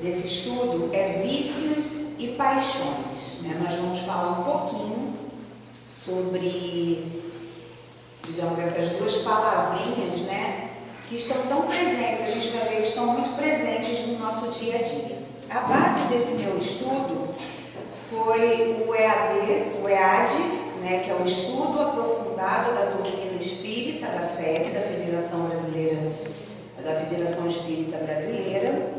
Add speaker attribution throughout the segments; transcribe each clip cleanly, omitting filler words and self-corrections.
Speaker 1: desse estudo é vícios e paixões, né? Nós vamos falar um pouquinho sobre, digamos, essas duas palavrinhas, né, que estão tão presentes, a gente vai ver que estão muito presentes no nosso dia a dia. A base desse meu estudo foi o EAD, né, que é o Estudo Aprofundado da Doutrina Espírita, da FEB, da Federação Espírita Brasileira,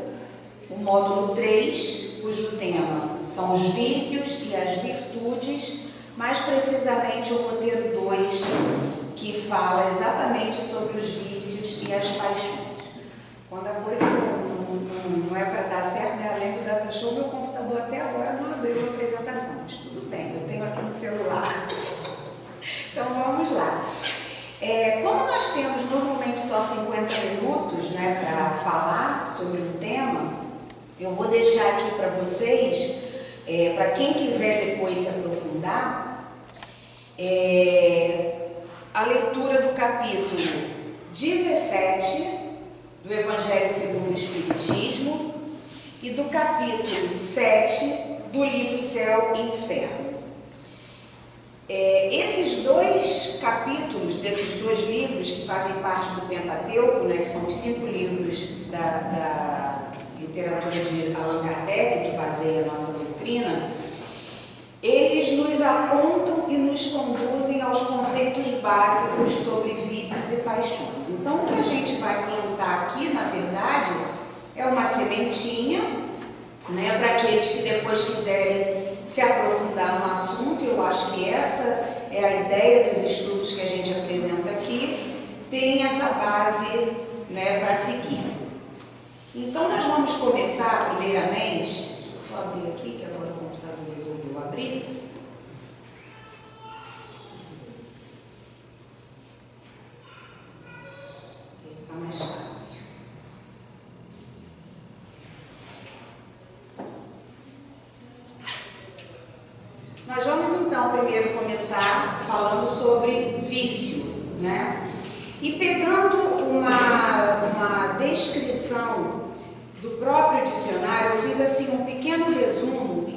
Speaker 1: o módulo 3, cujo tema são os vícios e as virtudes, mais precisamente o roteiro 2, que fala exatamente sobre os vícios e as paixões. Quando a coisa não é para dar certo, né? Além do data show, meu computador até agora não abriu a apresentação, mas tudo bem, eu tenho aqui no celular. Então vamos lá. Como nós temos normalmente só 50 minutos, né, para falar sobre um tema, eu vou deixar aqui para vocês, para quem quiser depois se aprofundar, a leitura do capítulo 17 do Evangelho segundo o Espiritismo e do capítulo 7 do livro Céu e Inferno. Esses dois capítulos desses dois livros que fazem parte do Pentateuco, né, que são os 5 livros da literatura de Allan Kardec, que baseia a nossa doutrina, eles nos apontam e nos conduzem aos conceitos básicos sobre vícios e paixões. Então, o que a gente vai plantar aqui, na verdade, é uma sementinha, né, para aqueles que depois quiserem se aprofundar no assunto. Eu acho que essa é a ideia dos estudos que a gente apresenta aqui, tem essa base, né, para seguir. Então, nós vamos começar, primeiramente, deixa eu só abrir aqui, que agora o computador resolveu abrir. Fica mais fácil. Nós vamos então primeiro começar falando sobre vício, né? E pegando uma descrição do próprio dicionário, eu fiz assim um pequeno resumo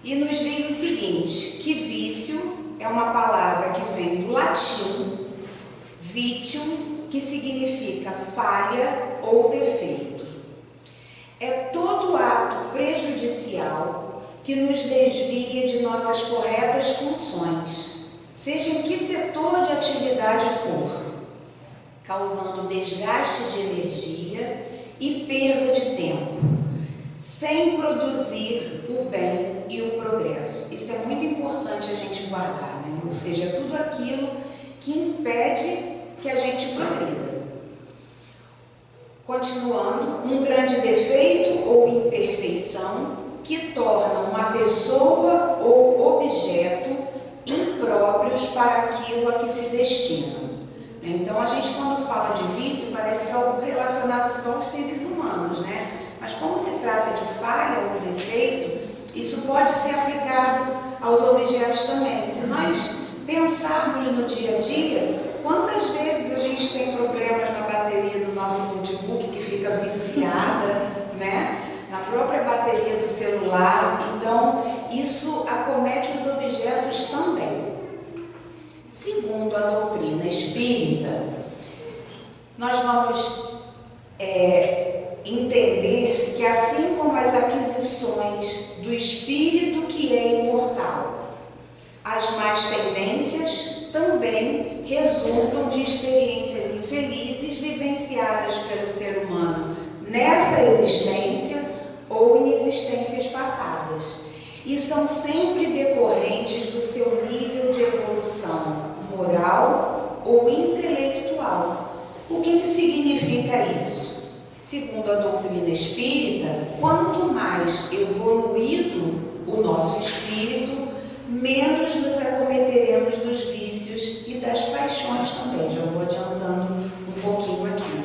Speaker 1: e nos diz o seguinte, que vício é uma palavra que vem do latim vitium, que significa falha ou defeito. É todo ato prejudicial que nos desvia de nossas corretas funções, seja em que setor de atividade for, causando desgaste de energia e perda de tempo, sem produzir o bem e o progresso. Isso é muito importante a gente guardar, né? Ou seja, tudo aquilo que impede que a gente progrida. Continuando, um grande defeito ou imperfeição que torna uma pessoa ou objeto impróprios para aquilo a que se destina. Então, a gente, quando fala de vício, parece que é algo relacionado só aos seres humanos, né? Mas como se trata de falha ou defeito, isso pode ser aplicado aos objetos também. Se nós pensarmos no dia a dia, quantas vezes a gente tem problemas na bateria do nosso notebook que fica viciada, né? Na própria bateria do celular. Então, isso acomete os objetos também. Segundo a doutrina espírita, nós vamos entender que assim como as aquisições do espírito que é imortal, as más tendências também resultam de experiências infelizes vivenciadas pelo ser humano nessa existência ou em existências passadas, e são sempre decorrentes do seu nível de evolução moral ou intelectual. O que significa isso? Segundo a doutrina espírita, quanto mais evoluído o nosso espírito, menos nos acometeremos dos vícios e das paixões também. Já vou adiantando um pouquinho aqui.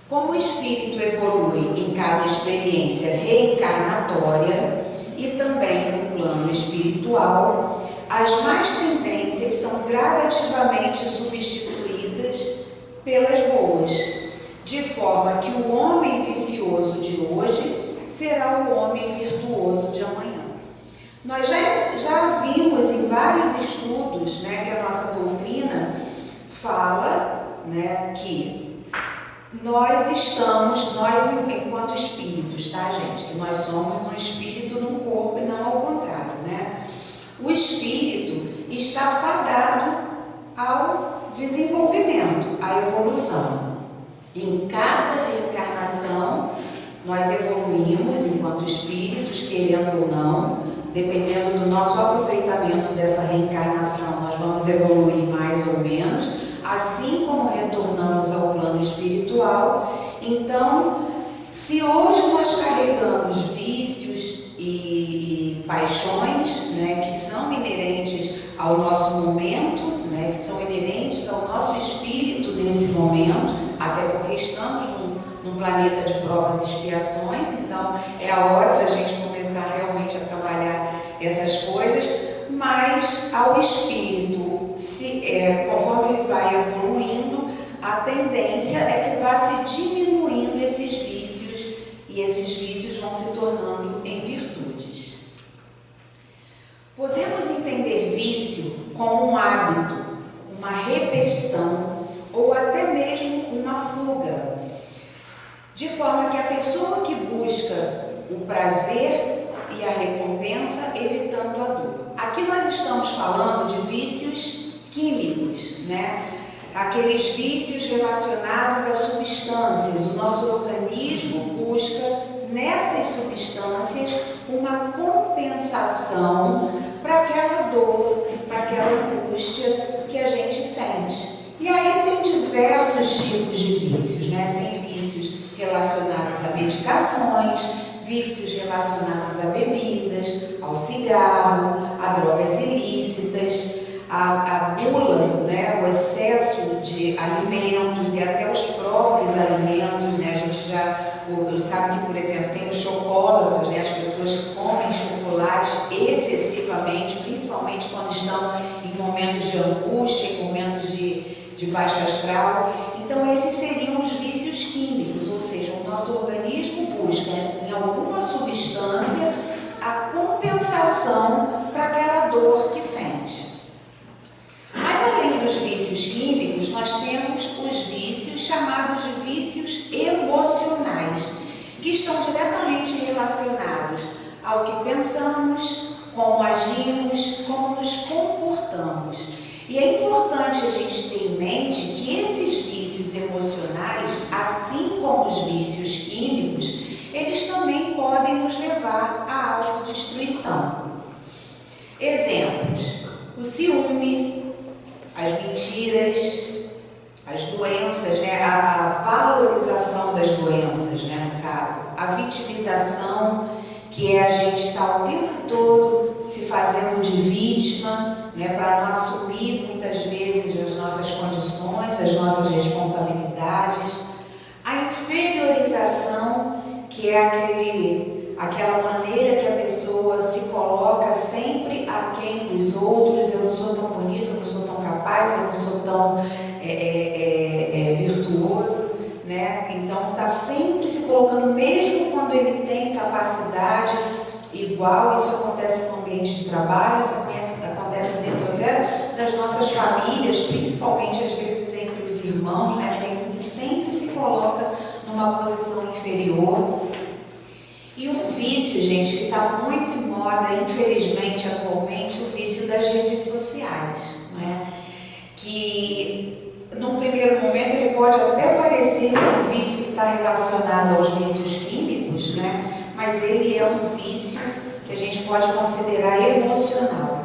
Speaker 1: Como o espírito evolui em cada experiência reencarnatória e também no plano espiritual, as más tendências são gradativamente substituídas pelas boas, de forma que o homem vicioso de hoje será o homem virtuoso de amanhã. Nós já vimos em vários estudos, né, que a nossa doutrina fala, né, que nós enquanto espíritos, tá, gente? Que nós somos um espírito num corpo e não ao contrário, né? O espírito está fadado ao desenvolvimento, à evolução. Em cada reencarnação, nós evoluímos enquanto espíritos, querendo ou não. Dependendo do nosso aproveitamento dessa reencarnação, nós vamos evoluir mais ou menos, assim como retornamos ao plano espiritual. Então, se hoje nós carregamos vícios e paixões, né, que são inerentes ao nosso momento, né, que são inerentes ao nosso espírito nesse momento, até porque estamos num planeta de provas e expiações, então é a hora da gente começar realmente a trabalhar essas coisas, mas ao espírito, conforme ele vai evoluindo, a tendência é que vá se diminuindo esses vícios, e esses vícios vão se tornando em virtudes. Podemos entender vício como um hábito, uma repetição ou até mesmo uma fuga, de forma que a pessoa que busca o prazer e a recompensa, evitando a dor. Aqui nós estamos falando de vícios químicos, né? Aqueles vícios relacionados a substâncias. O nosso organismo busca nessas substâncias uma compensação para aquela dor, para aquela angústia que a gente sente. E aí tem diversos tipos de vícios, né? Tem vícios relacionados a medicações, vícios relacionados a bebidas, ao cigarro, a drogas ilícitas, a gula, né, o excesso de alimentos e até os próprios alimentos, né, a gente já sabe que, por exemplo, tem os chocolatras, né, as pessoas que comem chocolate excessivamente, principalmente quando estão em momentos de angústia, em momentos de baixo astral. Então, esses seriam os vícios químicos, ou seja, o nosso organismo busca em alguma substância a compensação para aquela dor que sente. Mas além dos vícios químicos, nós temos os vícios chamados de vícios emocionais, que estão diretamente relacionados ao que pensamos, como agimos, como nos comportamos. E é importante a gente ter em mente que esses vícios emocionais, assim como os vícios químicos, eles também podem nos levar à autodestruição. Exemplos: o ciúme, as mentiras, as doenças, né? A valorização das doenças, né? No caso, a vitimização, que é a gente estar o tempo todo se fazendo de vítima, né? Para não assumir muitas vezes as nossas condições, as nossas responsabilidades. A inferiorização, que é aquela maneira que a pessoa se coloca sempre aquém dos outros. Eu não sou tão bonito, eu não sou tão capaz, eu não sou tão virtuoso, né? Então está sempre se colocando, mesmo quando ele tem capacidade igual. Isso acontece no ambiente de trabalho, isso acontece dentro até das nossas famílias, principalmente às vezes entre os irmãos, né? Tem um que sempre se coloca numa posição inferior. E um vício, gente, que está muito em moda, infelizmente, atualmente, o vício das redes sociais, né? Que, num primeiro momento, ele pode até parecer que é um vício que está relacionado aos vícios químicos, né? Mas ele é um vício que a gente pode considerar emocional,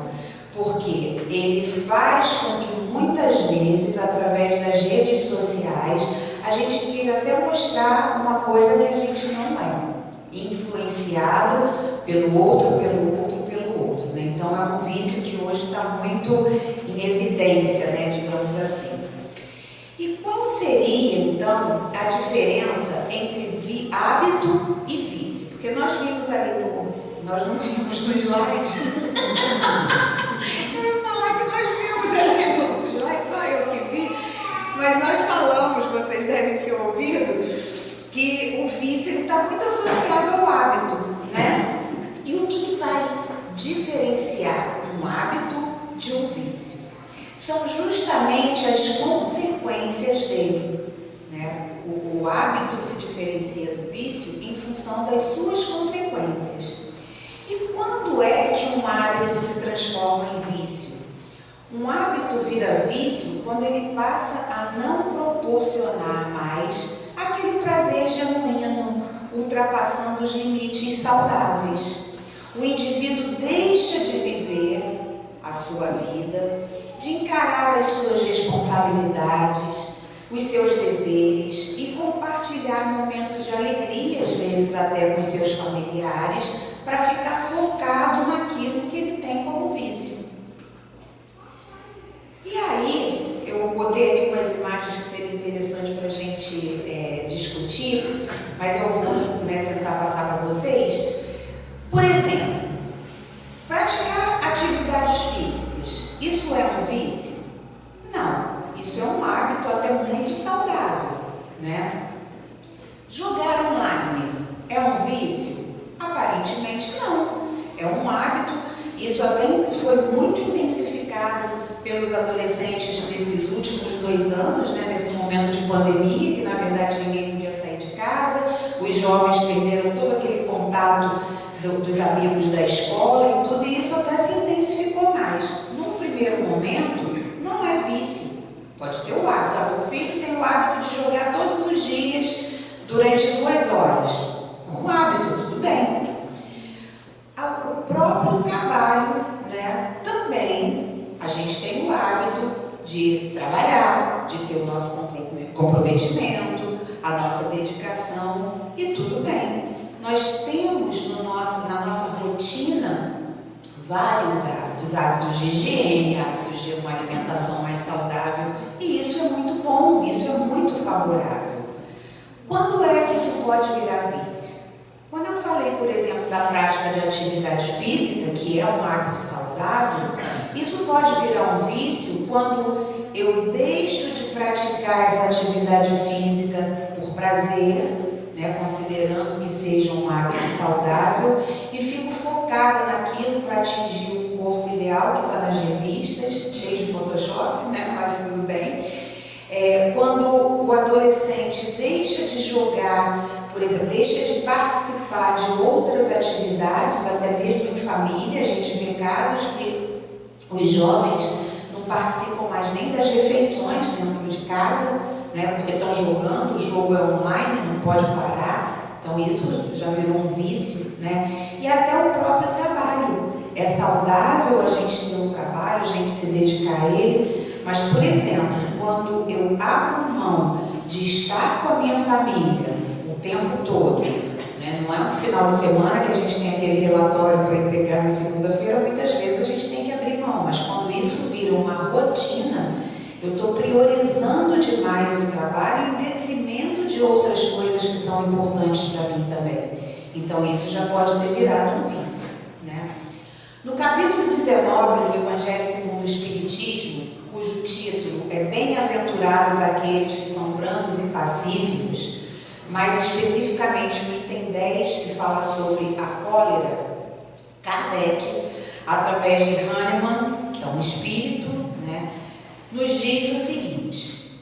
Speaker 1: porque ele faz com que, muitas vezes, através das redes sociais, a gente queira até mostrar uma coisa que a gente não é, influenciado pelo outro, né? Então é um vício que hoje está muito em evidência, né, digamos assim. E qual seria, então, a diferença entre hábito e vício? Porque nós vimos ali nós não vimos no slide. Eu ia falar que nós vimos ali no slide, só eu que vi, mas nós falamos, vocês devem ter ouvido, que o vício está muito associado ao hábito, justamente as consequências dele, né? O hábito se diferencia do vício em função das suas consequências. E quando é que um hábito se transforma em vício? Um hábito vira vício quando ele passa a não proporcionar mais aquele prazer genuíno, ultrapassando os limites saudáveis. O indivíduo deixa de viver a sua vida, de encarar as suas responsabilidades, os seus deveres e compartilhar momentos de alegria, às vezes até com seus familiares, para ficar focado naquilo que ele tem como vício. E aí, eu botei aqui umas imagens que seria interessante para a gente discutir, mas eu vou tentar passar para vocês. Por exemplo, praticar atividades físicas, isso é um vício? Não, isso é um hábito até muito saudável, né? Jogar online é um vício? Aparentemente não, é um hábito. Isso até foi muito intensificado pelos adolescentes desses últimos 2 anos, né, nesse momento de pandemia, que na verdade ninguém podia sair de casa, os jovens perderam todo aquele contato dos amigos da escola e tudo isso até se intensificou mais. Num primeiro momento, não é vício. Pode ter o hábito. Meu filho tem o hábito de jogar todos os dias durante 2 horas. É um hábito, tudo bem. O próprio trabalho, né, também a gente tem o hábito de trabalhar, de ter o nosso comprometimento, a nossa dedicação e tudo bem. Nós temos na nossa rotina vários hábitos de higiene, hábitos de uma alimentação mais saudável, e isso é muito bom, isso é muito favorável. Quando é que isso pode virar vício? Quando eu falei, por exemplo, da prática de atividade física, que é um hábito saudável, isso pode virar um vício quando eu deixo de praticar essa atividade física por prazer, né, considerando que seja um hábito saudável, e fico focada naquilo para atingir um corpo ideal que está nas revistas, cheio de Photoshop, né, mas tudo bem. Quando o adolescente deixa de jogar, por exemplo, deixa de participar de outras atividades, até mesmo em família, a gente vê casos que os jovens não participam mais nem das refeições dentro de casa, né, porque estão jogando, o jogo é online, não pode parar, então isso já virou um vício, né? E até o próprio trabalho. É saudável a gente ter um trabalho, a gente se dedicar a ele, mas, por exemplo, quando eu abro mão de estar com a minha família o tempo todo, né? Não é um final de semana que a gente tem aquele relatório para entregar na segunda-feira, muitas vezes a gente tem que abrir mão, mas quando isso vira uma rotina, eu estou priorizando demais o trabalho em detrimento de outras coisas que são importantes para mim também. Então isso já pode ter virado um vício, né? No capítulo 19 do Evangelho segundo o Espiritismo, cujo título é Bem-aventurados aqueles que são brandos e pacíficos, mais especificamente no item 10, que fala sobre a cólera, Kardec, através de Hahnemann, que é um espírito, né, nos diz o seguinte: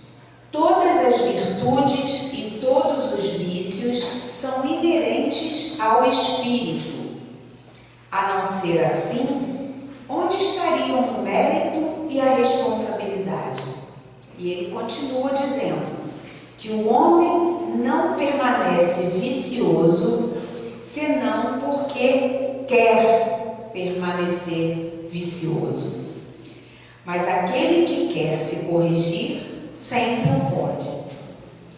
Speaker 1: todas as virtudes e todos os vícios são inerentes ao espírito. A não ser assim, onde estariam o mérito e a responsabilidade? E ele continua dizendo que o homem não permanece vicioso senão porque quer permanecer vicioso. Mas aquele que quer se corrigir sempre o pode.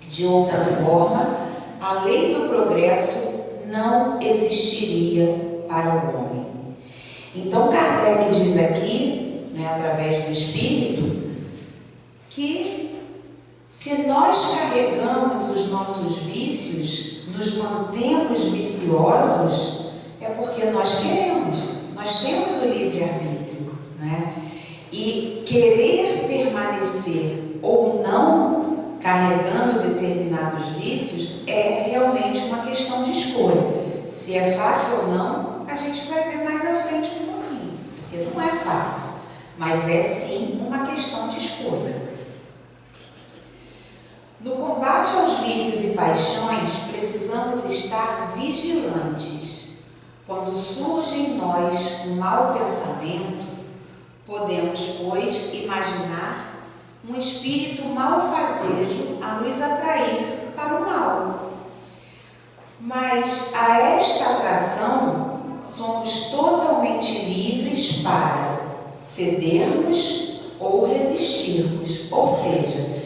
Speaker 1: De outra forma, a lei do progresso não existiria para o homem. Então Kardec diz aqui, né, através do Espírito, que se nós carregamos os nossos vícios, nos mantemos viciosos, é porque nós queremos, nós temos o livre-arbítrio, né? E querer permanecer ou não carregando determinados vícios é realmente uma questão de escolha. Se é fácil ou não, a gente vai ver mais à frente um pouquinho, porque não é fácil. mas é sim uma questão de escolha. No combate aos vícios e paixões, precisamos estar vigilantes. Quando surge em nós um mau pensamento, podemos, pois, imaginar um espírito malfazejo a nos atrair para o mal. Mas a esta atração somos totalmente livres para cedermos ou resistirmos. Ou seja,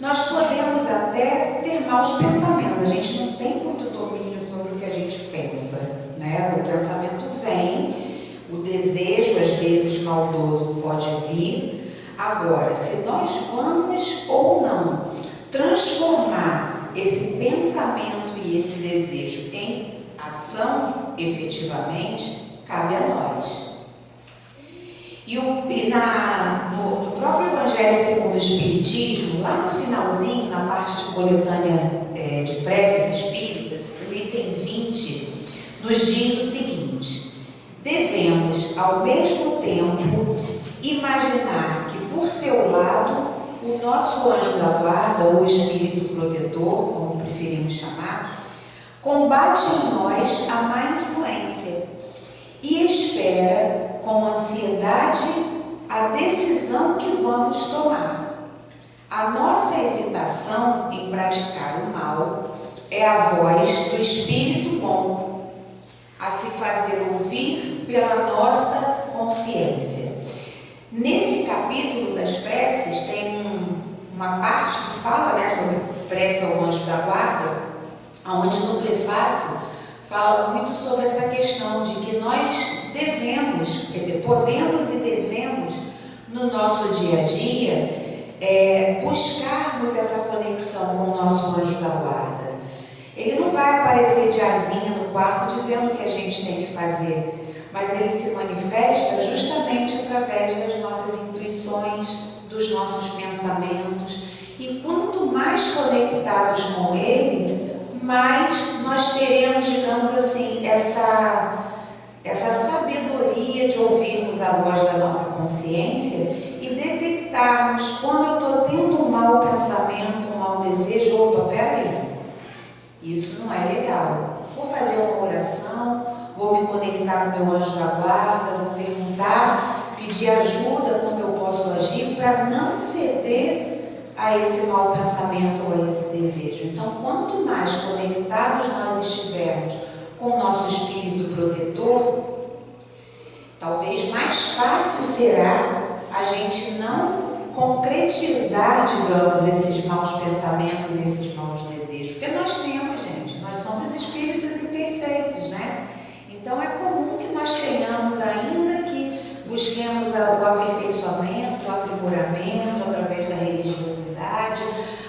Speaker 1: nós podemos até ter maus pensamentos, a gente não tem muito domínio sobre o que a gente pensa, né? O pensamento vem, o desejo às vezes maldoso pode vir. Agora, se nós vamos ou não transformar esse pensamento e esse desejo em ação efetivamente, cabe a nós. No próprio Evangelho segundo o Espiritismo, lá no finalzinho, na parte de coletânea de preces espíritas, o item 20, nos diz o seguinte: devemos, ao mesmo tempo, imaginar que, por seu lado, o nosso anjo da guarda, ou espírito protetor, como preferimos chamar, combate em nós a má influência e espera com ansiedade a decisão que vamos tomar. A nossa hesitação em praticar o mal é a voz do Espírito bom, a se fazer ouvir pela nossa consciência. Nesse capítulo das preces tem uma parte que fala, né, sobre prece ao anjo da guarda, onde no prefácio fala muito sobre essa questão de que nós devemos, quer dizer, podemos e devemos, no nosso dia a dia, buscarmos essa conexão com o nosso anjo da guarda. Ele não vai aparecer de asinha no quarto dizendo o que a gente tem que fazer, mas ele se manifesta justamente através das nossas intuições, dos nossos pensamentos. E quanto mais conectados com ele, mais nós teremos, digamos assim, essa sabedoria de ouvirmos a voz da nossa consciência e detectarmos quando eu estou tendo um mau pensamento, um mau desejo. Opa, peraí, isso não é legal. Vou fazer uma oração, vou me conectar com o meu anjo da guarda, vou perguntar, pedir ajuda como eu posso agir para não ceder a esse mau pensamento ou a esse desejo. Então, quanto mais conectados nós estivermos com o nosso espírito protetor, talvez mais fácil será a gente não concretizar, digamos, esses maus pensamentos e esses maus desejos. Porque nós temos, gente, nós somos espíritos imperfeitos, né? Então, é comum que nós tenhamos, ainda que busquemos o aperfeiçoamento, o aprimoramento através da religiosidade,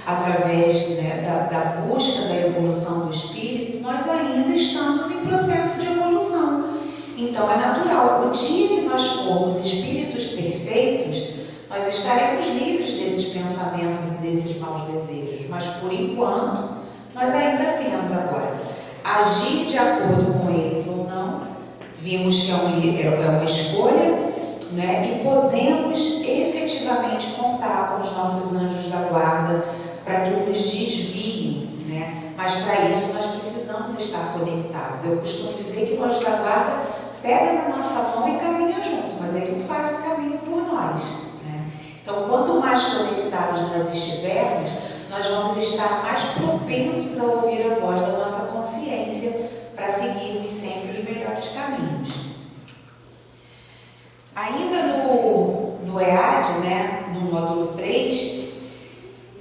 Speaker 1: através, né, da busca da evolução do espírito, nós ainda estamos em processo de evolução. Então é natural, o dia que nós formos espíritos perfeitos, nós estaremos livres desses pensamentos e desses maus desejos, mas por enquanto nós ainda temos. Agora, agir de acordo com eles ou não, vimos que é uma escolha, né? E podemos efetivamente contar com os nossos anjos da guarda para que nos desviem, né? Mas para isso nós precisamos estar conectados. Eu costumo dizer que o anjo da guarda pega na nossa mão e caminha junto, mas ele não faz o caminho por nós, né? Então, quanto mais conectados nós estivermos, nós vamos estar mais propensos a ouvir a voz da nossa consciência para seguirmos sempre os melhores caminhos. Ainda no EAD, né, no módulo 3,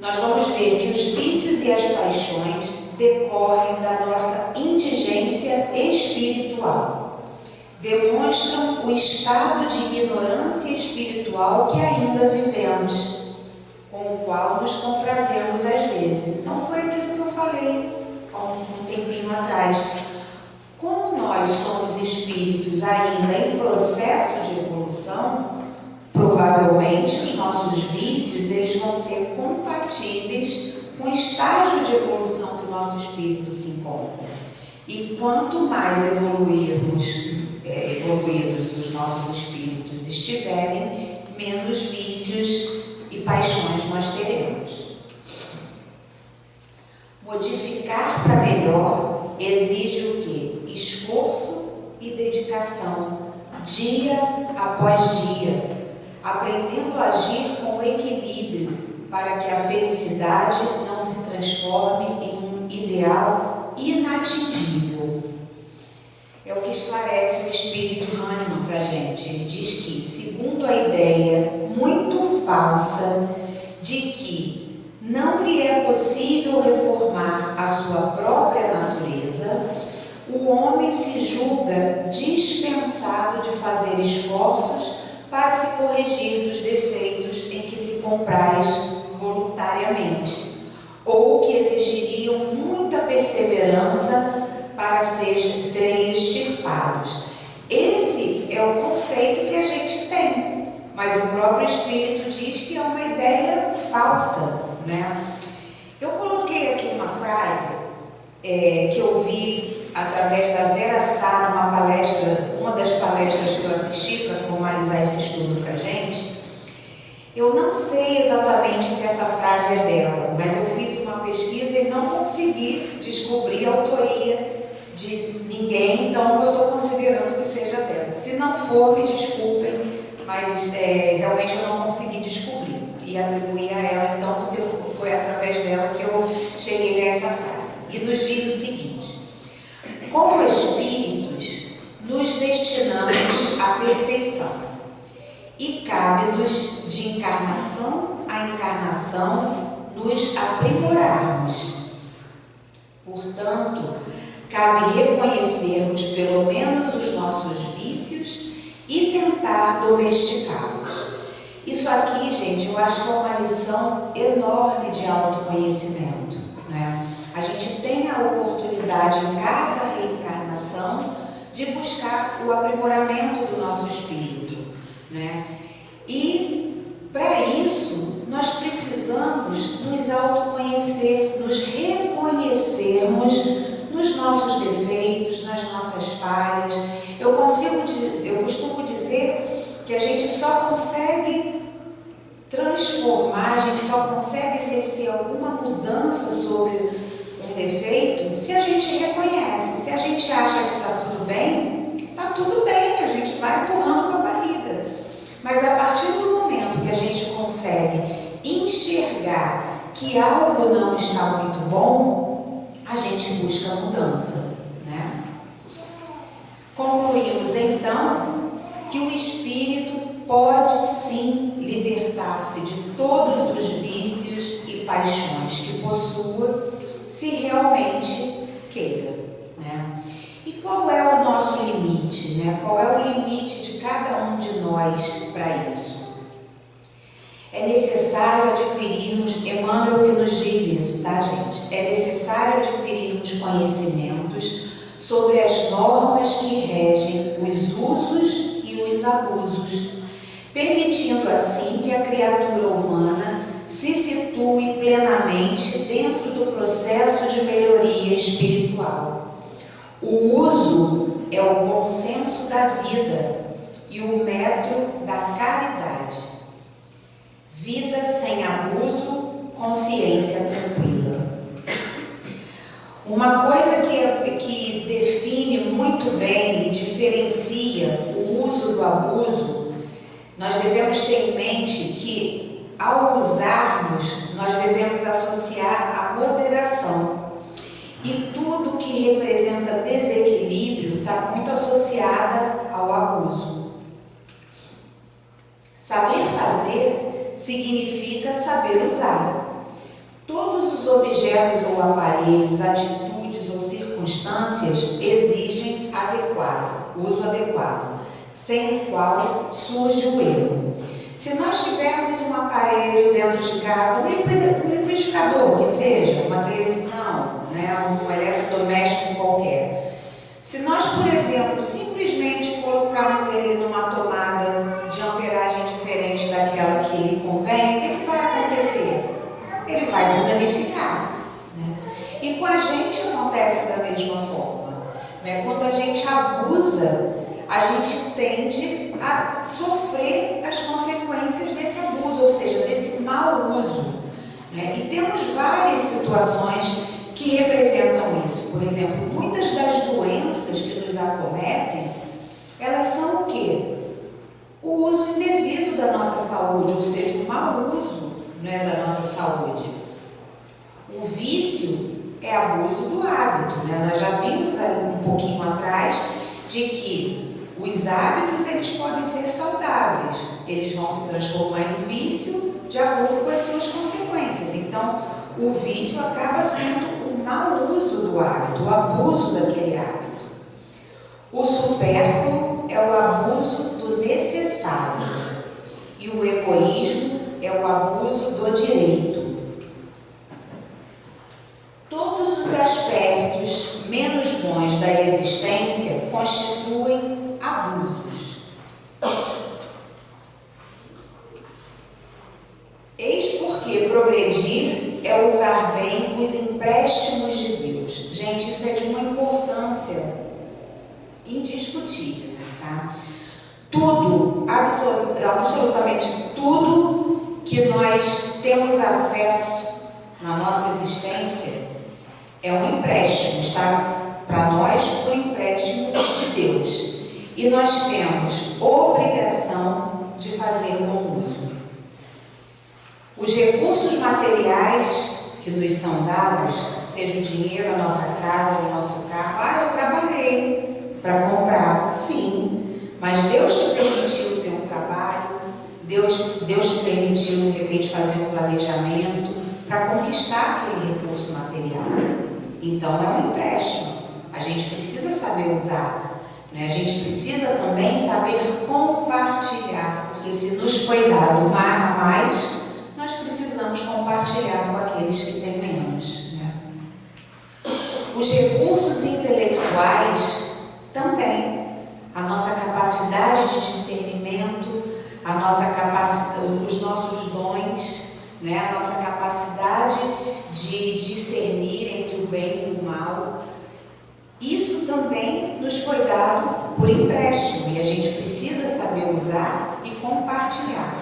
Speaker 1: nós vamos ver que os vícios e as paixões decorrem da nossa indigência espiritual. Demonstram o estado de ignorância espiritual que ainda vivemos, com o qual nos comprazemos às vezes. Então foi aquilo que eu falei há um tempinho atrás. Como nós somos espíritos ainda em processo de evolução, provavelmente os nossos vícios eles vão ser compatíveis com o estágio de evolução que o nosso espírito se encontra. E quanto mais evoluídos os nossos espíritos estiverem, menos vícios e paixões nós teremos. Modificar para melhor exige o quê? Esforço e dedicação, dia após dia, aprendendo a agir com equilíbrio para que a felicidade não se transforme em um ideal inatingível. É o que esclarece o espírito Hahnemann para a gente. Ele diz que, segundo a ideia muito falsa de que não lhe é possível reformar a sua própria natureza, o homem se julga dispensado de fazer esforços para se corrigir dos defeitos em que se compraz voluntariamente, ou que exigiriam muita perseverança para serem extirpados. Esse é o conceito que a gente tem, mas o próprio Espírito diz que é uma ideia falsa, né? Eu coloquei aqui uma frase que eu vi através da Vera Sá, numa palestra, uma das palestras que eu assisti para formalizar esse estudo para a gente. Eu não sei exatamente se essa frase é dela, mas eu fiz uma pesquisa e não consegui descobrir a autoria de ninguém, então eu estou considerando que seja dela. Se não for, me desculpem, mas realmente eu não consegui descobrir e atribuir a ela, então, porque foi através dela que eu cheguei a essa frase. E nos diz o seguinte: como espíritos, nos destinamos à perfeição e cabe-nos, de encarnação a encarnação, nos aprimorarmos. Portanto, cabe reconhecermos pelo menos os nossos vícios e tentar domesticá-los. Isso aqui, gente, eu acho que é uma lição enorme de autoconhecimento, né? A gente tem a oportunidade em cada reencarnação de buscar o aprimoramento do nosso espírito, né? E para isso nós precisamos nos autoconhecer, nos reconhecermos nos nossos defeitos, nas nossas falhas. Eu costumo dizer que a gente só consegue transformar, a gente só consegue exercer alguma mudança sobre um defeito se a gente reconhece. Se a gente acha que está tudo bem, a gente vai empurrando com a barriga. Mas a partir do momento que a gente consegue enxergar que algo não está muito bom, a gente busca mudança, né? Concluímos então que o espírito pode sim libertar-se de todos os vícios e paixões que possua, se realmente queira, né? E qual é o nosso limite, né? Qual é o limite de cada um de nós para isso? É necessário adquirirmos, Emmanuel que nos diz isso, tá, gente? É necessário adquirirmos conhecimentos sobre as normas que regem os usos e os abusos, permitindo assim que a criatura humana se situe plenamente dentro do processo de melhoria espiritual. O uso é o bom senso da vida e o método da caridade. Vida sem abuso, consciência tranquila. Uma coisa que define muito bem e diferencia o uso do abuso, nós devemos ter em mente que, ao usarmos, nós devemos associar a moderação. E tudo que representa desequilíbrio está muito associado ao abuso. Saber fazer significa saber usar. Todos os objetos ou aparelhos, atitudes ou circunstâncias exigem uso adequado, sem o qual surge o erro. Se nós tivermos um aparelho dentro de casa, um liquidificador que seja, uma televisão, né, um eletrodoméstico qualquer, se nós, por exemplo, simplesmente colocarmos ele numa tomada de amperagem diferente daquela que lhe convém, o que vai acontecer? Ele vai se danificar, né? E com a gente acontece da mesma forma, né? Quando a gente abusa, a gente tende a sofrer as consequências desse abuso, ou seja, desse mau uso, né? E temos várias situações que representam isso. Por exemplo, muitas das doenças que nos acometem, elas são o quê? O uso indevido da nossa saúde, ou seja, o mau uso, né, da nossa saúde. O vício é abuso do hábito, né? Nós já vimos ali um pouquinho atrás de que os hábitos, eles podem ser saudáveis, eles vão se transformar em vício de acordo com as suas consequências. Então, o vício acaba sendo o mau uso do hábito, o abuso daquele hábito. O supérfluo é o abuso do necessário e o egoísmo é o abuso do direito. Todos os aspectos menos bons da existência constituem abusos. Eis porque progredir é usar bem os empréstimos de Deus. Gente, isso é de uma importância indiscutível, tá? Tudo, absolutamente tudo que nós temos acesso na nossa existência é um empréstimo, está para nós por empréstimo de Deus. E nós temos obrigação de fazer bom uso. Os recursos materiais que nos são dados, seja o dinheiro, a nossa casa, o nosso carro, eu trabalhei para comprar, sim, mas Deus te permitiu ter um trabalho, Deus te permitiu, de repente, fazer um planejamento para conquistar aquele recurso material. Então, é um empréstimo. A gente precisa saber usar, né? A gente precisa também saber compartilhar, porque se nos foi dado a mais, nós precisamos compartilhar com aqueles que têm menos, né? Os recursos intelectuais também, a nossa capacidade de discernimento, os nossos dons, né? A nossa capacidade de discernir entre o bem e o mal, isso também nos foi dado por empréstimo e a gente precisa saber usar e compartilhar.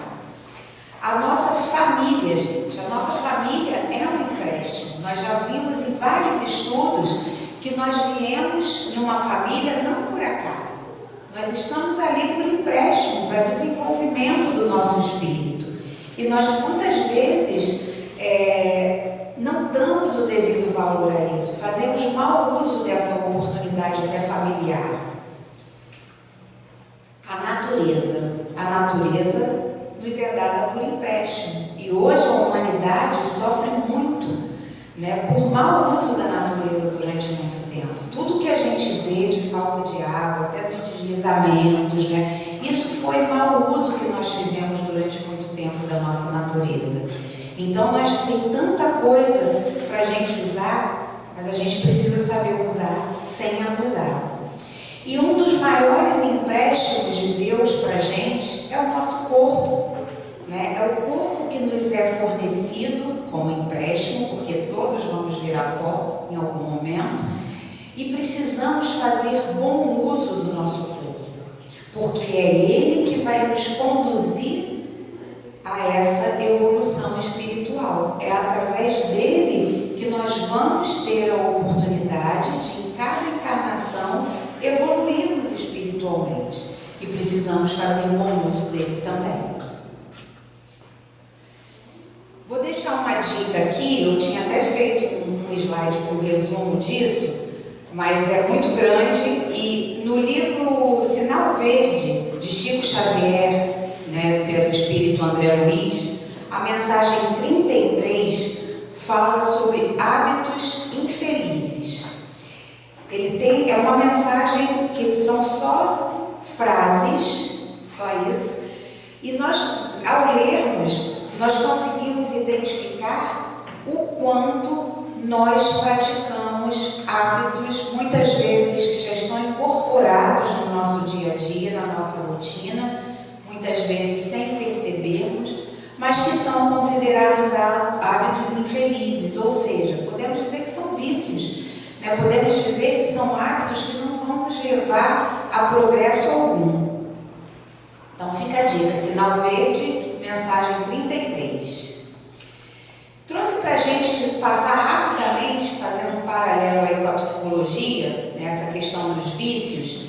Speaker 1: A nossa família, gente, a nossa família é um empréstimo. Nós já vimos em vários estudos que nós viemos numa família não por acaso. Nós estamos ali por empréstimo, para desenvolvimento do nosso espírito. E nós muitas vezes não damos o devido valor a isso, fazemos mau uso dessa oportunidade até familiar. A natureza nos é dada por empréstimo. E hoje a humanidade sofre muito, né, por mau uso da natureza durante muito tempo. Tudo que a gente vê de falta de água, até de deslizamentos, né, isso foi mau uso que nós fizemos durante muito tempo da nossa natureza. Então, nós tem tanta coisa para a gente usar, mas a gente precisa saber usar sem abusar. E um dos maiores empréstimos de Deus para a gente é o nosso corpo, né? É o corpo que nos é fornecido como empréstimo, porque todos vamos virar pó em algum momento, e precisamos fazer bom uso do nosso corpo, porque é ele que vai nos conduzir a essa evolução espiritual. É através dele que nós vamos ter a oportunidade de, em cada encarnação, evoluirmos espiritualmente. E precisamos fazer bom uso dele também. Vou deixar uma dica aqui, eu tinha até feito um slide com resumo disso, mas é muito grande, e no livro Sinal Verde, de Chico Xavier, né, pelo Espírito André Luiz, a mensagem 33 fala sobre hábitos infelizes. É uma mensagem que são só frases, só isso, e nós, ao lermos, nós conseguimos identificar o quanto nós praticamos hábitos, muitas vezes, que já estão incorporados no nosso dia a dia, na nossa rotina, muitas vezes sem percebermos, mas que são considerados hábitos infelizes, ou seja, podemos dizer que são vícios, né? Podemos dizer que são hábitos que não vão nos levar a progresso algum. Então fica a dica, sinal verde, mensagem 33. Trouxe para a gente passar rapidamente, fazendo um paralelo aí com a psicologia, nessa questão dos vícios.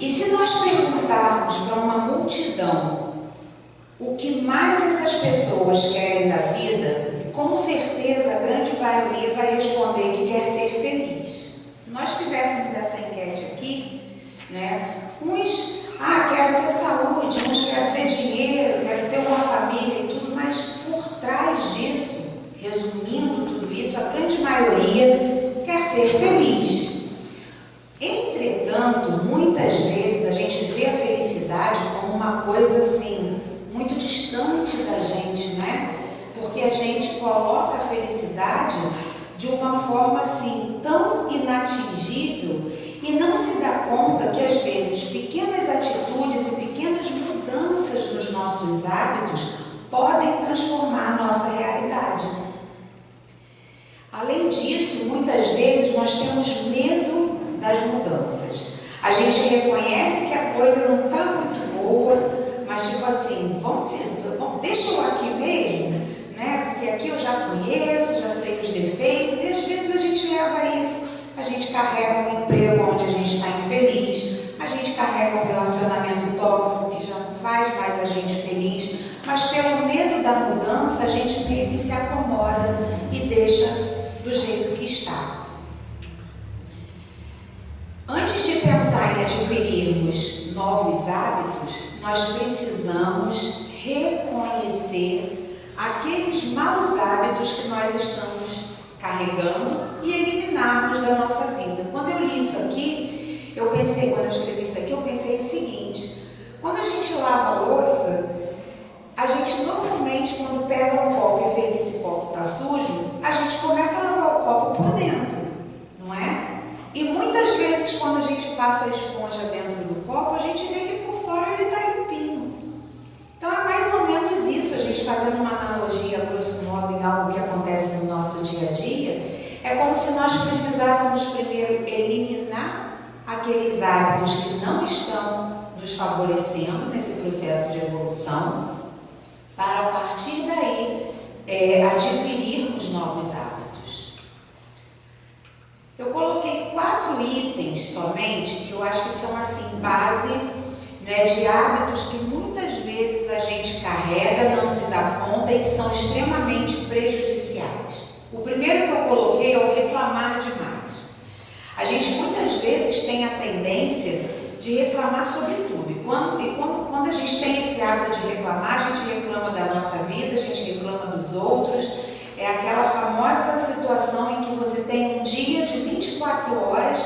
Speaker 1: E se nós perguntarmos para uma multidão o que mais essas pessoas querem da vida, com certeza a grande maioria vai responder que quer ser feliz. Se nós fizéssemos essa enquete aqui, né, uns, quero ter saúde, uns quero ter dinheiro, quero ter uma família e tudo, mas por trás disso, resumindo tudo isso, a grande maioria quer ser feliz. Entretanto, muitas vezes a gente vê a felicidade como uma coisa assim, muito distante da gente, né? Porque a gente coloca a felicidade de uma forma assim, tão inatingível e não se dá conta que às vezes pequenas atitudes e pequenas mudanças nos nossos hábitos podem transformar a nossa realidade. Além disso, muitas vezes nós temos medo das mudanças. A gente reconhece que a coisa não está muito boa, mas tipo assim, deixa eu aqui mesmo, né? Porque aqui eu já conheço, já sei os defeitos, e às vezes a gente leva isso, a gente carrega um emprego onde a gente está infeliz, a gente carrega um relacionamento tóxico que já não faz mais a gente feliz, mas pelo medo da mudança a gente meio que se acomoda e deixa do jeito que está. Antes de pensar em adquirirmos novos hábitos, nós precisamos reconhecer aqueles maus hábitos que nós estamos carregando e eliminarmos da nossa vida. Quando eu li isso aqui, quando eu escrevi isso aqui, eu pensei o seguinte: quando a gente lava a louça, a gente normalmente, quando pega um copo e vê que esse copo está sujo, a gente começa a lavar o copo por dentro, não é? E muitas vezes, quando a gente passa a esponja dentro do copo, a gente vê que por fora ele está limpinho. Então é mais ou menos isso, a gente fazendo uma analogia, grosso modo, em algo que acontece no nosso dia a dia, é como se nós precisássemos primeiro eliminar aqueles hábitos que não estão nos favorecendo nesse processo de evolução, para a partir daí adquirirmos novos hábitos. Eu coloquei 4 itens somente, que eu acho que são assim, base, né, de hábitos que muitas vezes a gente carrega, não se dá conta e que são extremamente prejudiciais. O primeiro que eu coloquei é o reclamar demais. A gente muitas vezes tem a tendência de reclamar sobre tudo. E quando a gente tem esse hábito de reclamar, a gente reclama da nossa vida, a gente reclama dos outros. É aquela famosa situação em que você tem um dia de 24 horas,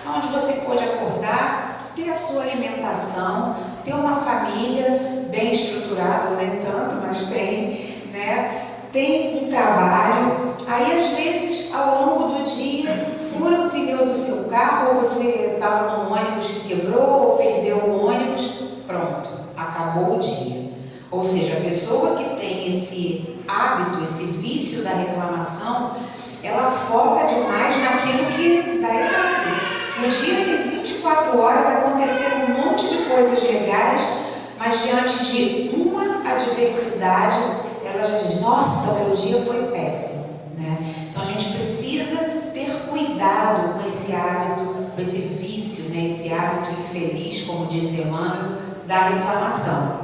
Speaker 1: onde você pode acordar, ter a sua alimentação, ter uma família bem estruturada, nem tanto, mas tem, né? Tem um trabalho. Aí, às vezes, ao longo do dia, fura o pneu do seu carro, ou você estava num ônibus que quebrou, ou perdeu o ônibus, pronto, acabou o dia. Ou seja, a pessoa que tem esse hábito, esse vício da reclamação, ela foca demais naquilo que dá errado. No dia de 24 horas aconteceram um monte de coisas legais, mas diante de uma adversidade, ela já diz: nossa, meu dia foi péssimo, né? Então a gente precisa ter cuidado com esse hábito, com esse vício, né? Esse hábito infeliz, como diz Emmanuel, da reclamação.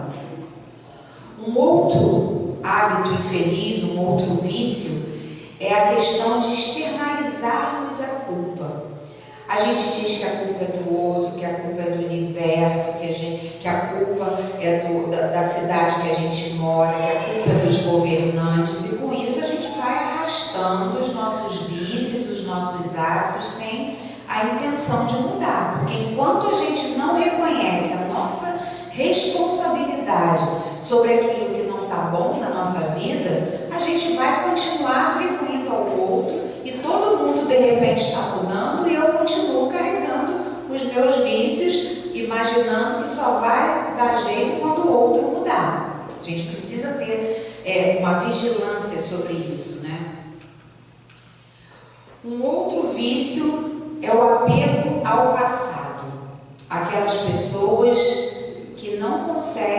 Speaker 1: Um outro hábito infeliz, um outro vício, é a questão de externalizarmos a culpa. A gente diz que a culpa é do outro, que a culpa é do universo, que a culpa é da cidade que a gente mora, que a culpa é dos governantes, e com isso a gente vai arrastando os nossos vícios, os nossos hábitos, sem a intenção de mudar. Porque enquanto a gente não reconhece a nossa responsabilidade sobre aquilo que não está bom na nossa vida, a gente vai continuar atribuindo ao outro, e todo mundo de repente está mudando e eu continuo carregando os meus vícios, imaginando que só vai dar jeito quando o outro mudar. A gente precisa ter uma vigilância sobre isso, né? Um outro vício é o apego ao passado. Aquelas pessoas que não conseguem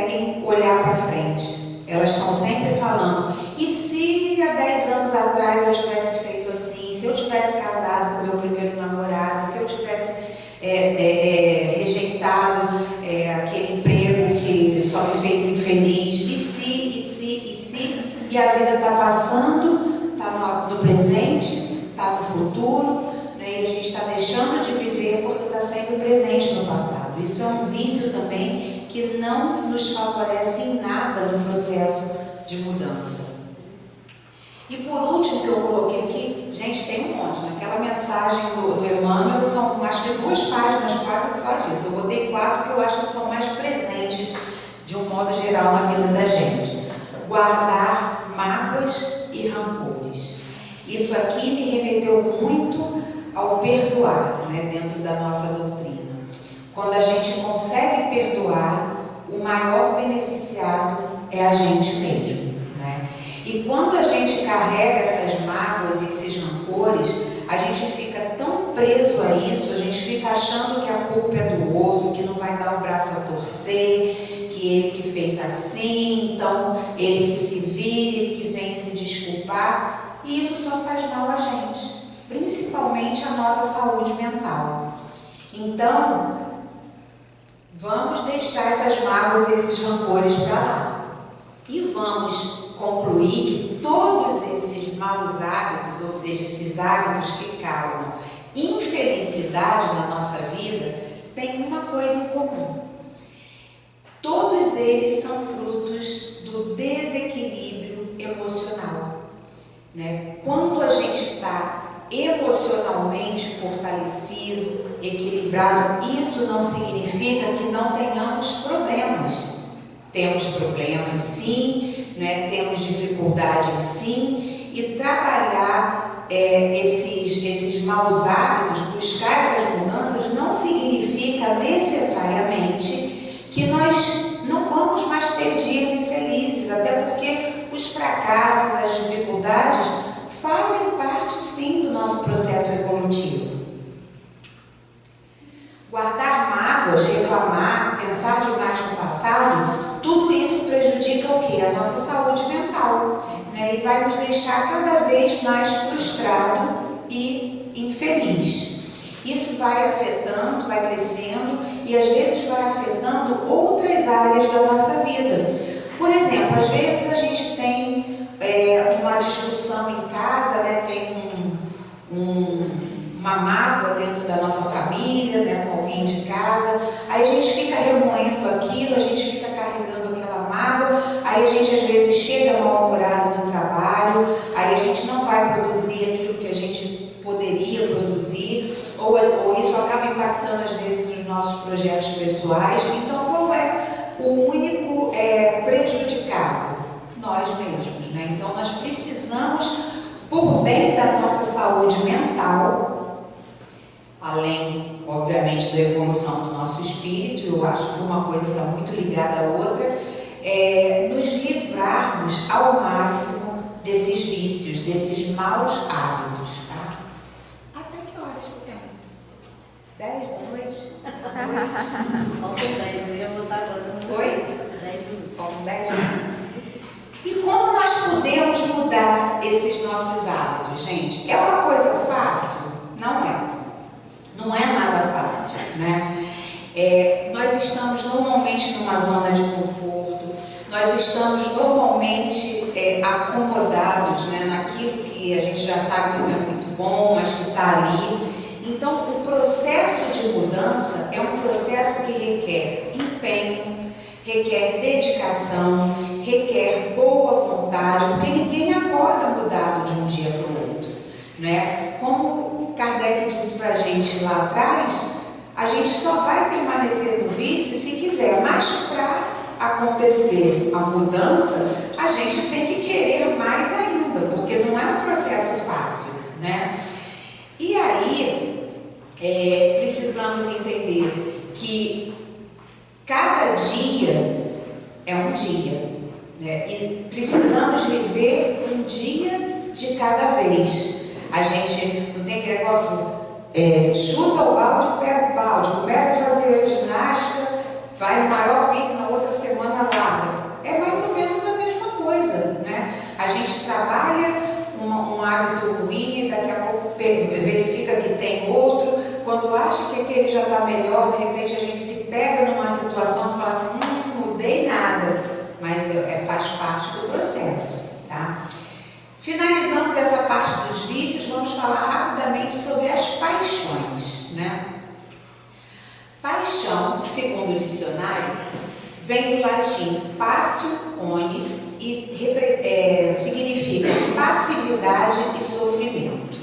Speaker 1: frente. Elas estão sempre falando, e se há 10 anos atrás eu tivesse feito assim, se eu tivesse casado com o meu primeiro namorado, se eu tivesse rejeitado aquele emprego que só me fez infeliz, e a vida está passando, está no presente, está no futuro, né? E a gente está deixando de viver porque está sendo presente no passado. Isso é um vício também que não nos favorece em nada no processo de mudança. E por último que eu coloquei aqui, gente, tem um monte, naquela mensagem do Emmanuel são acho que 2 páginas quase só disso. Eu botei 4 que eu acho que são mais presentes de um modo geral na vida da gente. Guardar mágoas e rancores. Isso aqui me remeteu muito ao perdoar, né, dentro da nossa doutrina. Quando a gente consegue perdoar, o maior beneficiado é a gente mesmo, né? E quando a gente carrega essas mágoas e esses rancores, a gente fica tão preso a isso, a gente fica achando que a culpa é do outro, que não vai dar o braço a torcer, que ele que fez assim, então ele que se vire, ele que vem se desculpar, e isso só faz mal a gente, principalmente a nossa saúde mental. Então, vamos deixar essas mágoas e esses rancores para lá. E vamos concluir que todos esses maus hábitos, ou seja, esses hábitos que causam infelicidade na nossa vida, têm uma coisa em comum. Todos eles são frutos do desequilíbrio emocional, né? Quando a gente está emocionalmente fortalecido, equilibrado, isso não significa que não tenhamos problemas. Temos problemas, sim, né? Temos dificuldades, sim, e trabalhar esses maus hábitos, buscar essas mudanças, não significa necessariamente que nós não vamos mais ter dias infelizes, até porque os fracassos, as dificuldades fazem parte, sim, do nosso processo evolutivo. Guardar mágoas, reclamar, pensar demais no passado, tudo isso prejudica o quê? A nossa saúde mental, né? E vai nos deixar cada vez mais frustrado e infeliz. Isso vai afetando, vai crescendo e às vezes vai afetando outras áreas da nossa vida. Por exemplo, às vezes a gente tem uma discussão em casa, né? Tem uma mágoa dentro da nossa família, né, com alguém de casa, aí a gente fica remoendo aquilo, a gente fica carregando aquela mágoa, aí a gente às vezes chega mal-humorado no trabalho, aí a gente não vai produzir aquilo que a gente poderia produzir, ou isso acaba impactando às vezes nos nossos projetos pessoais. Então, qual é o único prejudicado? Nós mesmos, né? Então, nós precisamos, por bem da nossa saúde mental, além, obviamente, da evolução do nosso espírito, eu acho que uma coisa está muito ligada à outra, nos livrarmos ao máximo desses vícios, desses maus hábitos, tá? Até que horas que tem? 10 da noite?
Speaker 2: Faltam 10, eu ia botar agora.
Speaker 1: Oi?
Speaker 2: 10 minutos.
Speaker 1: Faltam 10 minutos. E como nós podemos mudar esses nossos hábitos, gente? É uma coisa fácil? Não é. Não é nada fácil, né? Nós estamos normalmente numa zona de conforto, nós estamos normalmente acomodados, né, naquilo que a gente já sabe que não é muito bom, mas que está ali. Então, o processo de mudança é um processo que requer empenho, requer dedicação, requer boa vontade, porque ninguém acorda mudado de um dia para o outro, né? Como Kardec disse para a gente lá atrás, a gente só vai permanecer no vício se quiser, mas para acontecer a mudança, a gente tem que querer mais ainda, porque não é um processo fácil, né? E aí, precisamos entender que cada dia é um dia, né? E precisamos viver um dia de cada vez. A gente não tem aquele negócio, chuta o balde, pega o balde, começa a fazer ginástica, vai no maior pique, na outra semana larga. É mais segundo o dicionário, vem do latim passio onis e significa passividade e sofrimento.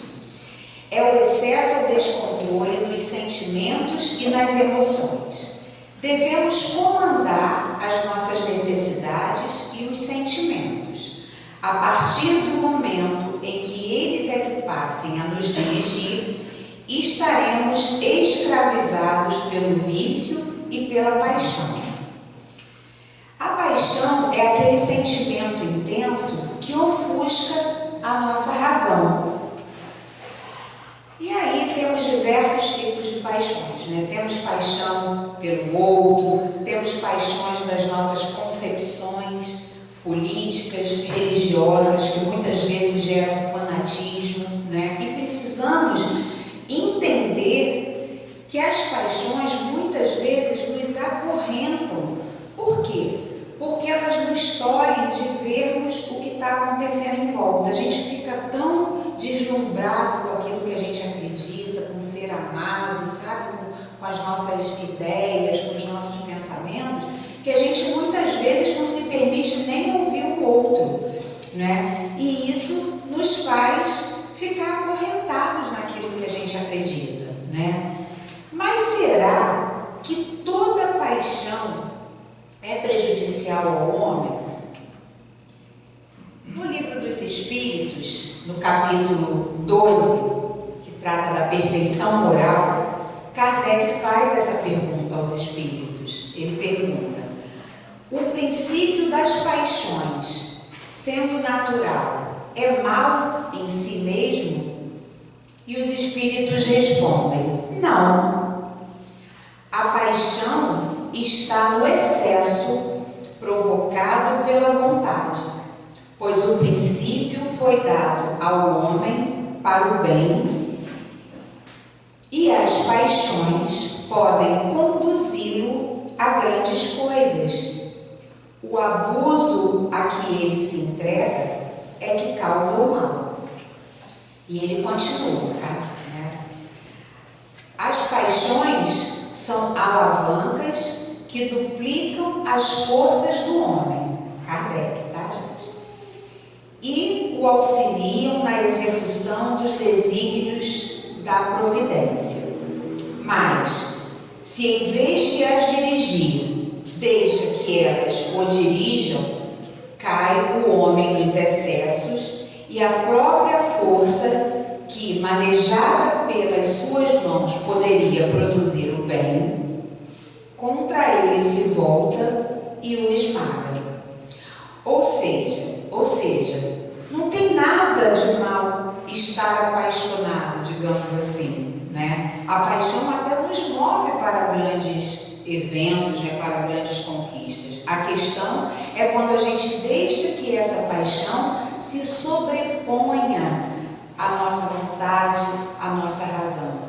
Speaker 1: É o excesso ou descontrole nos sentimentos e nas emoções. Devemos comandar as nossas necessidades e os sentimentos. A partir do momento em que eles é que passem a nos dirigir, estaremos escravizados pelo vício e pela paixão. A paixão é aquele sentimento intenso que ofusca a nossa razão. E aí temos diversos tipos de paixões, né? Temos paixão pelo outro, temos paixões das nossas concepções políticas, religiosas, que muitas vezes geram fanatismo, né? E precisamos entender que as paixões muitas vezes nos acorrentam. Por quê? Porque elas nos tolhem de vermos o que está acontecendo em volta. A gente fica tão deslumbrado com aquilo que a gente acredita, com ser amado, sabe? Com as nossas ideias, com os nossos pensamentos, que a gente muitas vezes não se permite nem ouvir o outro, né? E isso nos faz ficar acorrentados naquilo que a gente acredita, né? Mas será que toda paixão é prejudicial ao homem? No livro dos Espíritos, no capítulo 12, que trata da perfeição moral, Kardec faz essa pergunta aos Espíritos. Ele pergunta: o princípio das paixões, sendo natural, é mal em si mesmo? E os Espíritos respondem: não. A paixão está no excesso provocado pela vontade, pois o princípio foi dado ao homem para o bem, e as paixões podem conduzi-lo a grandes coisas. O abuso a que ele se entrega é que causa o mal. E ele continua, né? As paixões são alavancas que duplicam as forças do homem. Kardec, tá, gente? E o auxiliam na execução dos desígnios da providência. Mas, se em vez de as dirigir, deixa que elas o dirijam, cai o homem nos excessos e a própria força que, manejada pelas suas mãos, poderia produzir o bem, contra ele se volta e o esmaga. Ou seja, não tem nada de mal estar apaixonado, digamos assim, né? A paixão até nos move para grandes eventos, né? Para grandes conquistas. A questão é quando a gente deixa que essa paixão se sobreponha à nossa vontade, à nossa razão,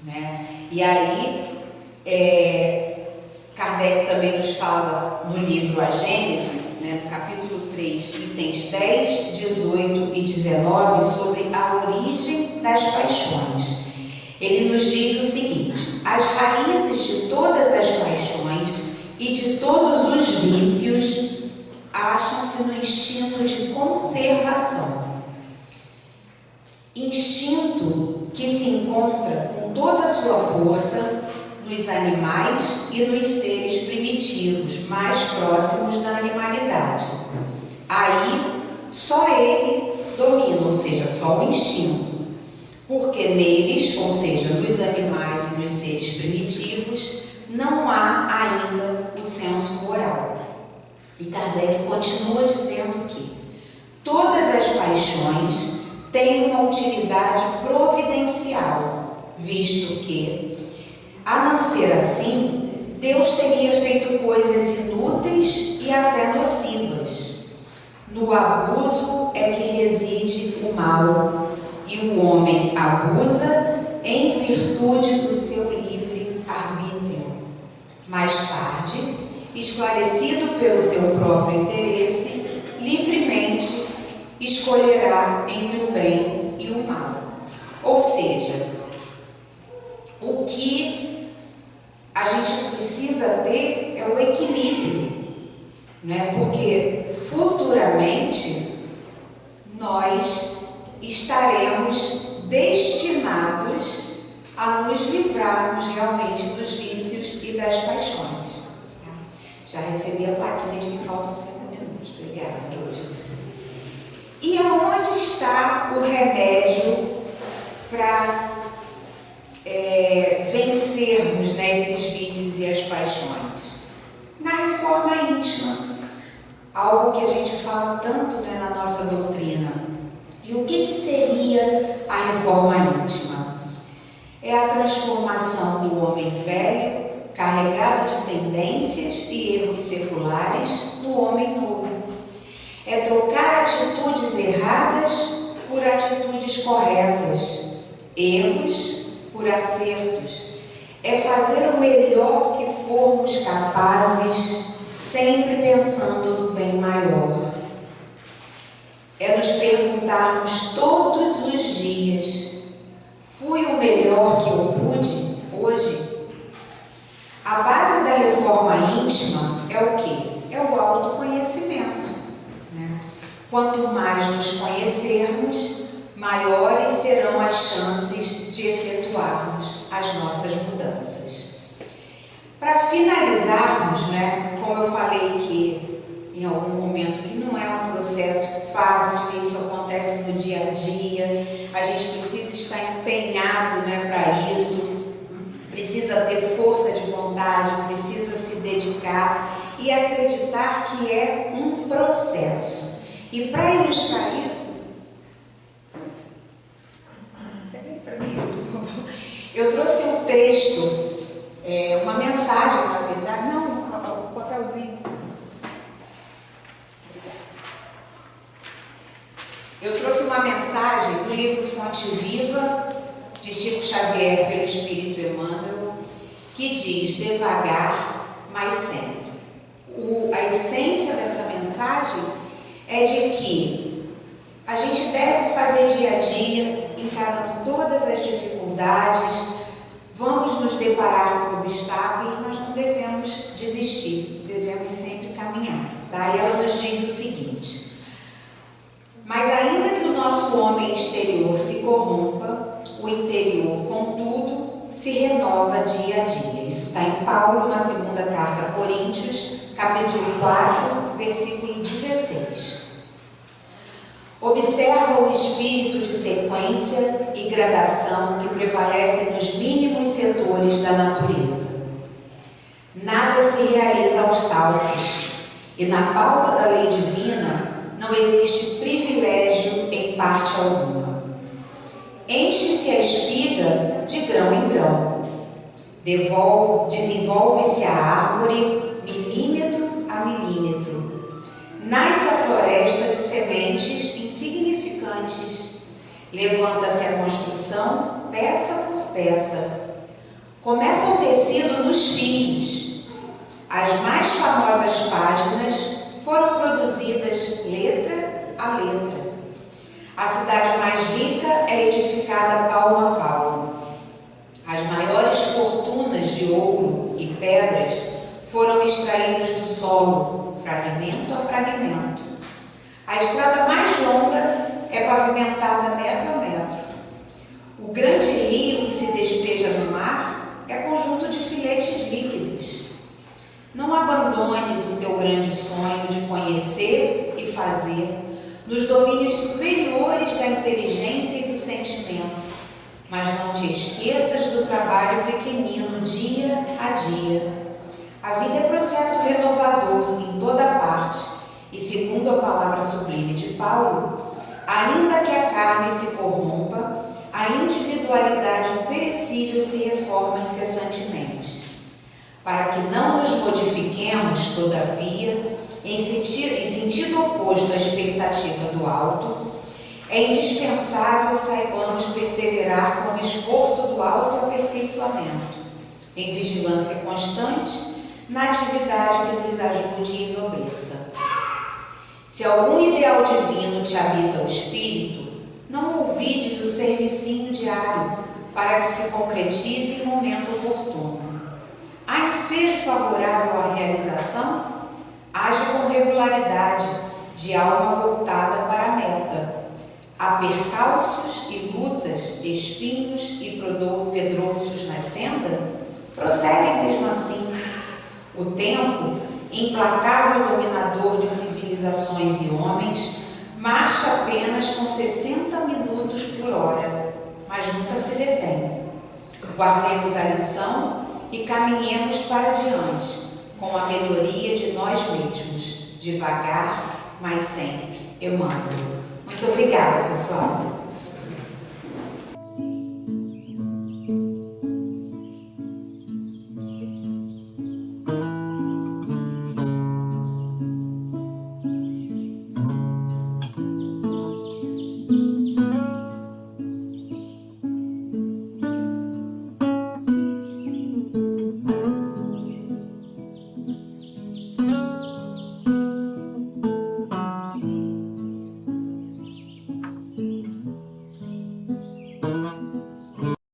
Speaker 1: né? E aí, Kardec também nos fala no livro A Gênese, né, no capítulo 3, itens 10, 18 e 19, sobre a origem das paixões. Ele nos diz o seguinte: as raízes de todas as paixões e de todos os vícios acham-se no instinto de conservação. Instinto que se encontra com toda a sua força nos animais e nos seres primitivos mais próximos da animalidade. Aí, só ele domina, ou seja, só o instinto. Porque neles, ou seja, nos animais e nos seres primitivos, não há ainda o senso moral. E Kardec continua dizendo que todas as paixões têm uma utilidade providencial, visto que, a não ser assim, Deus teria feito coisas inúteis e até nocivas. No abuso é que reside o mal, e o homem abusa em virtude do seu livre arbítrio. Mais tarde, esclarecido pelo seu próprio interesse, livremente escolherá entre o bem e o mal. Ou seja, o que a gente precisa ter é o equilíbrio, né? Porque futuramente nós estaremos destinados a nos livrarmos realmente dos vícios e das paixões. Já recebi a plaquinha de que faltam 5 minutos. Obrigada, Ruth. E aonde está o remédio para vencermos, né, esses vícios e as paixões? Na reforma íntima. Algo que a gente fala tanto, né, na nossa doutrina. E o que seria a reforma íntima? É a transformação do homem velho, carregado de tendências e erros seculares, no homem novo. É trocar atitudes erradas por atitudes corretas, erros por acertos. É fazer o melhor que formos capazes, sempre pensando no bem maior. É nos perguntarmos todos os dias: fui o melhor que eu pude hoje? A base da reforma íntima é o quê? É o autoconhecimento, né? Quanto mais nos conhecermos, maiores serão as chances de efetuarmos as nossas mudanças. Para finalizarmos, né, como eu falei que em algum momento que não é um processo fácil, isso acontece no dia a dia, a gente precisa estar empenhado, né, para isso, precisa ter força de vontade, precisa se dedicar e acreditar que é um processo. E para ilustrar isso, eu trouxe um texto, uma mensagem, na verdade, não, um papelzinho. Eu trouxe uma mensagem do livro Fonte Viva, de Chico Xavier, pelo Espírito Emmanuel, que diz: devagar, mas sempre. A essência dessa mensagem é de que a gente deve fazer dia a dia, encarando todas as dificuldades, vamos nos deparar com obstáculos, mas não devemos desistir, devemos sempre caminhar, tá? E ela nos diz o seguinte: mas ainda que o nosso homem exterior se corrompa, o interior, contudo, se renova dia a dia. Isso está em Paulo, na segunda carta a Coríntios, capítulo 4, versículo 16. Observa o espírito de sequência e gradação que prevalece nos mínimos setores da natureza. Nada se realiza aos saltos, e na pauta da lei divina não existe privilégio em parte alguma. Enche-se a espiga de grão em grão. Desenvolve-se a árvore milímetro a milímetro. Nasce a floresta de sementes insignificantes. Levanta-se a construção peça por peça. Começa o tecido nos fios. As mais famosas páginas foram produzidas letra a letra. A cidade mais rica é edificada palmo a palmo. As maiores fortunas de ouro e pedras foram extraídas do solo, fragmento a fragmento. A estrada mais longa é pavimentada metro a metro. O grande rio que se despeja no mar é conjunto de filetes líquidos. Não abandones o teu grande sonho de conhecer e fazer nos domínios superiores da inteligência e do sentimento, mas não te esqueças do trabalho pequenino dia a dia. A vida é processo renovador em toda parte e, segundo a palavra sublime de Paulo, ainda que a carne se corrompa, a individualidade imperecível se reforma incessantemente. Para que não nos modifiquemos, todavia, em sentido oposto à expectativa do alto, é indispensável saibamos perseverar com o esforço do autoaperfeiçoamento, em vigilância constante, na atividade que nos ajude e enobreça. Se algum ideal divino te habita o espírito, não ouvides o servicinho diário, para que se concretize em momento oportuno. Há ensejo favorável à realização? Age com regularidade, de alma voltada para a meta. Há percalços e lutas, espinhos e pedrouços na senda? Prosseguem mesmo assim. O tempo, implacável dominador de civilizações e homens, marcha apenas com 60 minutos por hora, mas nunca se detém. Guardemos a lição e caminhemos para diante, com a melhoria de nós mesmos, devagar, mas sempre. Emmanuel. Muito obrigada, pessoal.